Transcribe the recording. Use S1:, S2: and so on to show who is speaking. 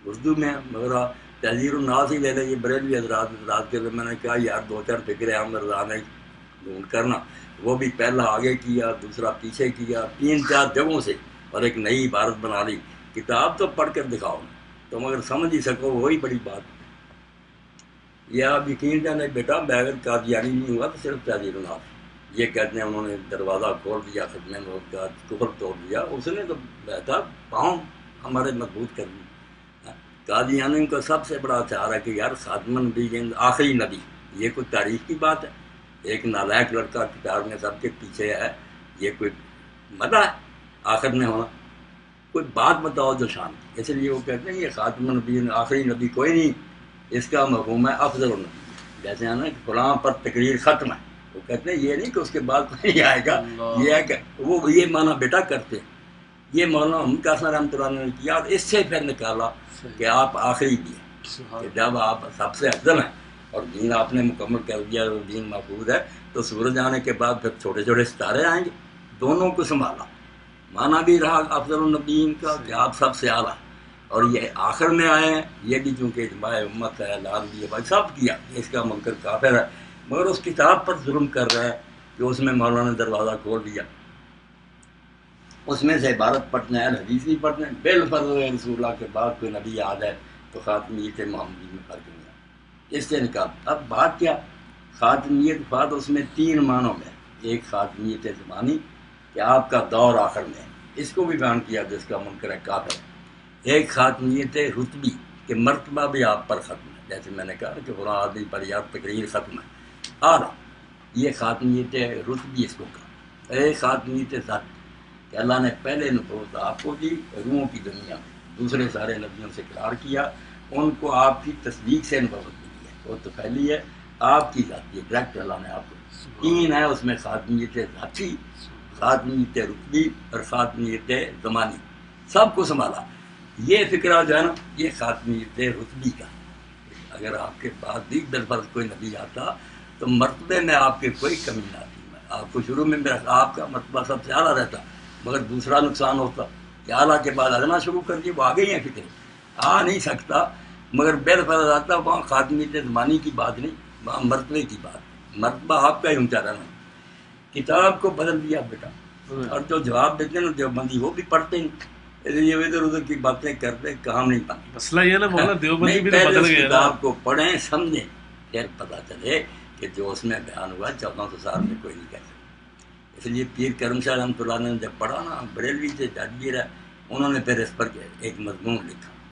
S1: اردو میں، مگر تحذیر الناس ہی لے لیں، یہ بریلوی حضرات کے میں نے کہا یار 2-4 فکر احمد رضا نے ڈھونڈ کرنا، وہ بھی پہلا آگے کیا، دوسرا پیچھے کیا، 3-4 جگہوں سے، اور ایک نئی عبارت بنا لی۔ کتاب تو پڑھ کر دکھاؤ، تم اگر سمجھ ہی سکو وہی بڑی بات ہے۔ یہ آپ یقین جانے بیٹا، میں اگر قادیانی نہیں ہوا تو صرف تحذیر الناس، یہ کہتے ہیں انہوں نے دروازہ کھول دیا، ختم نوت کا کفر توڑ دیا، اس نے تو بہتا پاؤں ہمارے مضبوط کر دی۔ قادیانیوں کا سب سے بڑا ہتھیار ہے کہ یار خاتم النبیین، آخری نبی، یہ کوئی تاریخ کی بات ہے؟ ایک نالائق لڑکا کتاب میں سب کے پیچھے ہے، یہ کوئی مدح ہے آخر میں ہونا؟ کوئی بات بتاؤ جو شان کی۔ اس لیے وہ کہتے ہیں یہ خاتم النبیین، آخری نبی کوئی نہیں، اس کا مفہوم ہے افضل النبی، جیسے ہے نا کہ فلاں پر تقریر ختم ہے، وہ کہتے ہیں یہ نہیں کہ اس کے بعد کوئی نہیں آئے گا، یہ ہے کہ وہ یہ معنی بیٹا کرتے ہیں۔ یہ مولانا محمد قاسم رحمۃ اللہ نے کیا، اور اس سے پھر نکالا کہ آپ آخری بھی ہیں، کہ جب آپ سب سے افضل ہیں اور دین آپ نے مکمل کر دیا اور دین محفوظ ہے، تو سورج آنے کے بعد پھر چھوٹے چھوٹے ستارے آئیں گے۔ دونوں کو سنبھالا، مانا بھی رہا افضل النبیین کا کہ آپ سب سے اعلیٰ، اور یہ آخر میں آئے ہیں، یہ بھی چونکہ اجماع امت ہے، اعلان بھی ہے، سب کیا، اس کا منکر کافر ہے، مگر اس کتاب پر ظلم کر رہا ہے کہ اس میں مولانا نے دروازہ کھول دیا، اس میں سے عبارت پڑھنا ہے، حدیث نہیں پڑھنا ہے، بالفرض رسول اللہ کے بعد کوئی نبی آ جائے تو خاتمیت محمدی میں فرق نہیں ہے، اس سے نکال۔ اب بات کیا، خاتمیت بات اس میں 3 معنوں میں، ایک خاتمیت زمانی کہ آپ کا دور آخر میں ہے، اس کو بھی بیان کیا جس کا منکر ہے کافر ہے۔ ایک خاتمیت رتبی کہ مرتبہ بھی آپ پر ختم ہے، جیسے میں نے کہا کہ فلاں آدمی پر یار تقریر ختم ہے، اعلیٰ، یہ خاتمیت رتبی اس کو کہا۔ ایک خاتمیت ذات کہ اللہ نے پہلے نبوت آپ کو دی روحوں کی دنیا میں، دوسرے سارے نبیوں سے قرار کیا، ان کو آپ کی تصدیق سے نبوت ملی ہے، وہ تو پہلی ہے آپ کی ذاتی، ڈائریکٹ اللہ نے آپ کو 3 ہے اس میں، خاتمیت ذاتی، خاتمیت رتبی اور خاتمیت زمانی، سب کو سنبھالا۔ یہ فکرہ جو ہے نا، یہ خاتمیت رتبی کا، اگر آپ کے بعد بھی بالفرض کوئی نبی آتا تو مرتبے میں آپ کے کوئی کمی نہ آتی، آپ کو شروع میں آپ کا مرتبہ سب سے اعلیٰ رہتا، مگر دوسرا نقصان ہوتا کہ اعلیٰ کے بعد ادنا شروع کر دی، وہ آ گئی ہیں فکریں، آ نہیں سکتا، مگر بالفرض آتا، وہاں خاتمیت زمانی کی بات نہیں، وہاں مرتبے کی بات، مرتبہ آپ کا ہی اونچا رہنا۔ کتاب کو بدل دیا بیٹا، اور جو جواب دیتے ہیں نا دیوبندی وہ بھی پڑھتے ہیں، یہ ادھر ادھر کی باتیں کرتے، کام نہیں پاتے۔
S2: مسئلہ یہ نا مولانا دیوبندی بھی
S1: پہلے
S2: بدل
S1: اس
S2: گئے نا،
S1: کتاب کو پڑھیں سمجھیں، پھر پتہ چلے کہ جو اس میں بیان ہوا 1400 سال میں کوئی نہیں کہہ سکتا۔ اس لیے پیر کرم شاہ رحمۃ اللہ نے جب پڑھا نا، بریلوی سے جاگیر ہے، انہوں نے پھر اس پر ایک مضمون لکھا